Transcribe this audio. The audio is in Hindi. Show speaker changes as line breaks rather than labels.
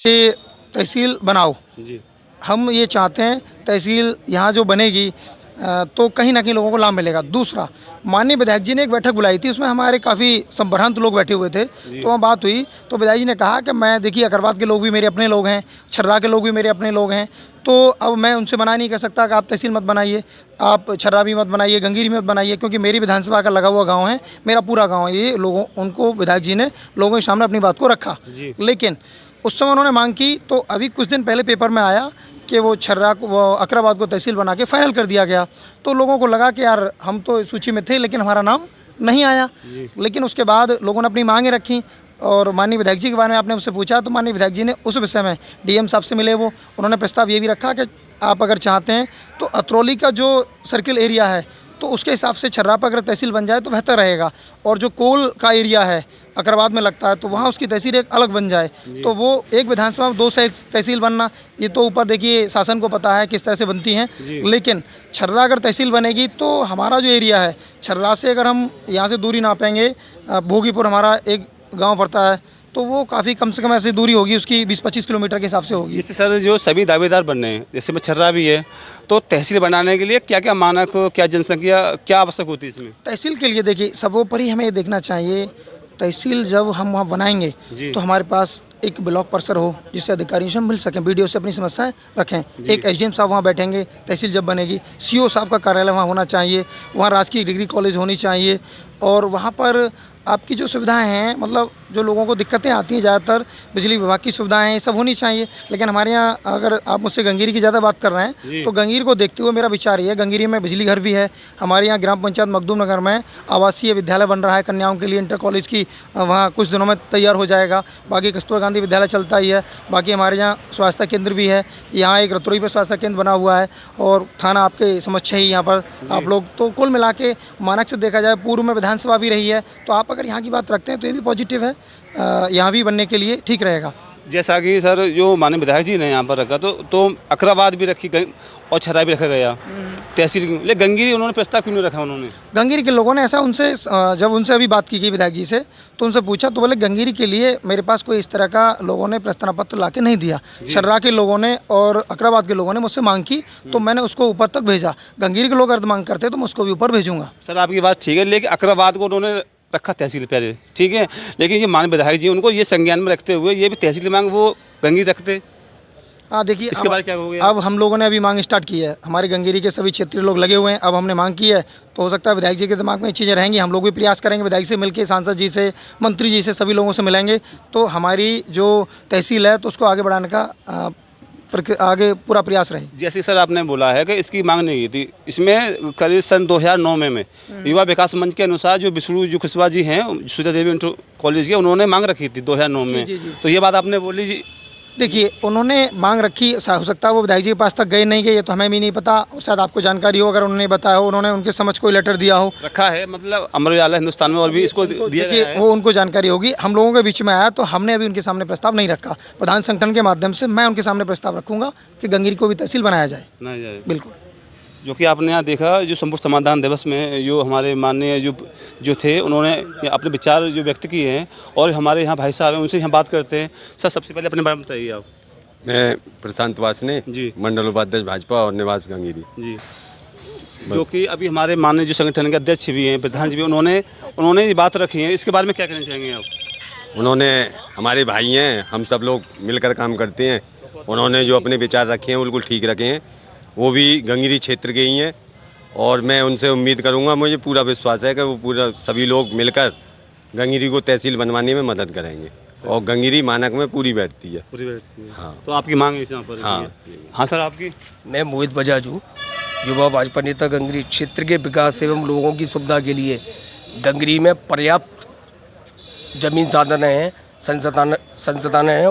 ये तहसील बनाओ।
जी
हम ये चाहते हैं तहसील यहाँ जो बनेगी तो कहीं ना कहीं लोगों को लाभ मिलेगा। दूसरा, माननीय विधायक जी ने एक बैठक बुलाई थी, उसमें हमारे काफ़ी संभ्रांत लोग बैठे हुए थे। तो वहाँ बात हुई तो विधायक जी ने कहा कि मैं देखिए अकरवाद के लोग भी मेरे अपने लोग हैं, छर्रा के लोग भी मेरे अपने लोग हैं, तो अब मैं उनसे मना नहीं कर सकता कि आप तहसील मत बनाइए, आप छर्रा भी मत बनाइए, गंगीरी मत बनाइए, क्योंकि मेरी विधानसभा का लगा हुआ गाँव है, मेरा पूरा गाँव है। ये लोगों उनको विधायक जी ने लोगों के सामने अपनी बात को रखा। लेकिन उस समय उन्होंने मांग की तो अभी कुछ दिन पहले पेपर में आया कि वो छर्रा को, वो अकराबाद को तहसील बना के फाइनल कर दिया गया। तो लोगों को लगा कि यार हम तो सूची में थे लेकिन हमारा नाम नहीं आया। लेकिन उसके बाद लोगों ने अपनी मांगें रखी और माननीय विधायक जी के बारे में आपने उससे पूछा तो माननीय विधायक जी ने उस विषय में डीएम साहब से मिले, वो उन्होंने प्रस्ताव ये भी रखा कि आप अगर चाहते हैं तो अतरौली का जो सर्किल एरिया है तो उसके हिसाब से छर्रा पर अगर तहसील बन जाए तो बेहतर रहेगा, और जो कोल का एरिया है अकरवाद में लगता है तो वहाँ उसकी तहसील एक अलग बन जाए। तो वो एक विधानसभा में 2 से 1 तहसील बनना, ये तो ऊपर देखिए शासन को पता है किस तरह से बनती हैं। लेकिन छर्रा अगर तहसील बनेगी तो हमारा जो एरिया है छर्रा से, अगर हम यहाँ से दूरी नापेंगे, भोगीपुर हमारा एक गाँव पड़ता है, तो वो काफ़ी कम से कम ऐसी दूरी होगी उसकी 20-25 किलोमीटर के हिसाब से होगी।
जैसे सर जो सभी दावेदार बन रहे हैं, जैसे में छर्रा भी है, तो तहसील बनाने के लिए क्या क्या मानक, क्या जनसंख्या, क्या आवश्यक होती है इसमें?
तहसील के लिए देखिए सर्वोपरि हमें ये देखना चाहिए, तहसील जब हम वहाँ बनाएंगे तो हमारे पास एक ब्लॉक परिसर हो जिससे अधिकारियों से मिल सकें, बीडीओ से अपनी समस्याएं रखें, एक एसडीएम साहब वहाँ बैठेंगे। तहसील जब बनेगी सीओ साहब का कार्यालय वहाँ होना चाहिए, वहाँ राजकीय डिग्री कॉलेज होनी चाहिए, और वहाँ पर आपकी जो सुविधाएं हैं, मतलब जो लोगों को दिक्कतें आती हैं ज़्यादातर बिजली विभाग की सुविधाएं हैं, ये सब होनी चाहिए। लेकिन हमारे यहाँ अगर आप मुझसे गंगीरी की ज़्यादा बात कर रहे हैं तो गंगीर को देखते हुए मेरा विचार ये है, गंगीरी में बिजली घर भी है, हमारे यहाँ ग्राम पंचायत मखदूम नगर में आवासीय विद्यालय बन रहा है कन्याओं के लिए, इंटर कॉलेज की वहाँ कुछ दिनों में तैयार हो जाएगा। बाकी कस्तूरबा गांधी विद्यालय चलता ही है, बाकी हमारे यहाँ स्वास्थ्य केंद्र भी है, यहाँ एक रतौरी पर स्वास्थ्य केंद्र बना हुआ है, और थाना आपके समक्ष ही यहाँ पर आप लोग। तो कुल मिला के मानक से देखा जाए पूर्व में विधानसभा भी रही है, तो आप अगर यहाँ की बात रखते हैं तो ये भी पॉजिटिव है, यहाँ भी बनने के लिए ठीक रहेगा।
जैसा कि सर जो माननीय विधायक जी ने यहाँ पर रखा तो अकराबाद भी रखी गई और छर्रा भी रखा गया तहसील, लेकिन गंगीरी उन्होंने प्रस्ताव क्यों नहीं रखा? उन्होंने
गंगीरी के लोगों ने ऐसा उनसे, जब उनसे अभी बात की गई विधायक जी से तो उनसे पूछा तो बोले गंगीरी के लिए मेरे पास कोई इस तरह का लोगों ने प्रस्ताव पत्र ला के नहीं दिया। छर्रा के लोगों ने और अकराबाद के लोगों ने मुझसे मांग की तो मैंने उसको ऊपर तक भेजा। गंगीरी के लोग अगर मांग करते तो मैं उसको भी ऊपर भेजूंगा।
सर आपकी बात ठीक है, लेकिन अकराबाद को उन्होंने रखा तहसील पहले, ठीक है, लेकिन ये माननीय विधायक जी उनको ये संज्ञान में रखते हुए ये भी तहसील मांग वो गंगीर रखते।
हाँ देखिए
इसके बारे क्या हो गया?
अब हम लोगों ने अभी मांग स्टार्ट की है, हमारे गंगीरी के सभी क्षेत्रीय लोग लगे हुए हैं, अब हमने मांग की है तो हो सकता है विधायक जी के दिमाग में ये चीज़ें रहेंगी, हम लोग भी प्रयास करेंगे विधायक से मिलकर, सांसद जी से, मंत्री जी से, सभी लोगों से मिलेंगे तो हमारी जो तहसील है तो उसको आगे बढ़ाने का आगे पूरा प्रयास रहे।
जैसे सर आपने बोला है कि इसकी मांग नहीं थी, इसमें करीब सन 2009 में युवा विकास मंच के अनुसार जो विष्णु जो कुशवाहा जी हैं सुजा देवी इंटर कॉलेज के, उन्होंने मांग रखी थी 2009 में। जी। तो ये बात आपने बोली जी।
देखिए उन्होंने मांग रखी, हो सकता है वो विधायक जी के पास तक गए नहीं गए, ये तो हमें भी नहीं पता, शायद आपको जानकारी हो, अगर उन्होंने बताया हो, उन्होंने उनके समझ कोई लेटर दिया हो,
रखा है, मतलब अमर उजाला हिंदुस्तान में और भी इसको दिया गया है,
वो उनको जानकारी होगी। हम लोगों के बीच में आया तो हमने अभी उनके सामने प्रस्ताव नहीं रखा, प्रधान संगठन के माध्यम से मैं उनके सामने प्रस्ताव रखूंगा कि गंगीरी को भी तहसील बनाया जाए।
बिल्कुल, जो कि आपने यहाँ देखा जो संपूर्ण समाधान दिवस में जो हमारे माननीय जो थे उन्होंने अपने विचार जो व्यक्त किए हैं, और हमारे यहाँ भाई साहब हैं उनसे यहाँ बात करते हैं। सर सबसे पहले अपने बारे में बताइए आप।
मैं प्रशांत वासने जी, मंडल उपाध्यक्ष भाजपा और निवास गंगीरी जी,
जो कि अभी हमारे माननीय जो संगठन के अध्यक्ष भी हैं, प्रधान जी भी, उन्होंने ये बात रखी है, इसके बारे में क्या कहना चाहेंगे आप?
उन्होंने, हमारे भाई हैं, हम सब लोग मिलकर काम करते हैं, उन्होंने जो अपने विचार रखे हैं बिल्कुल ठीक रखे हैं, वो भी गंगीरी क्षेत्र के ही हैं, और मैं उनसे उम्मीद करूंगा, मुझे पूरा विश्वास है कि वो पूरा सभी लोग मिलकर गंगीरी को तहसील बनवाने में मदद करेंगे, और गंगीरी मानक में पूरी बैठती है।
हाँ, तो आपकी मांग है इस यहाँ पर? हाँ सर आपकी।
मैं मोहित बजाज हूँ, युवा भाजपा नेता। गंगीरी क्षेत्र के विकास एवं लोगों की सुविधा के लिए गंगीरी में पर्याप्त जमीन साधन हैं, संसाधन हैं,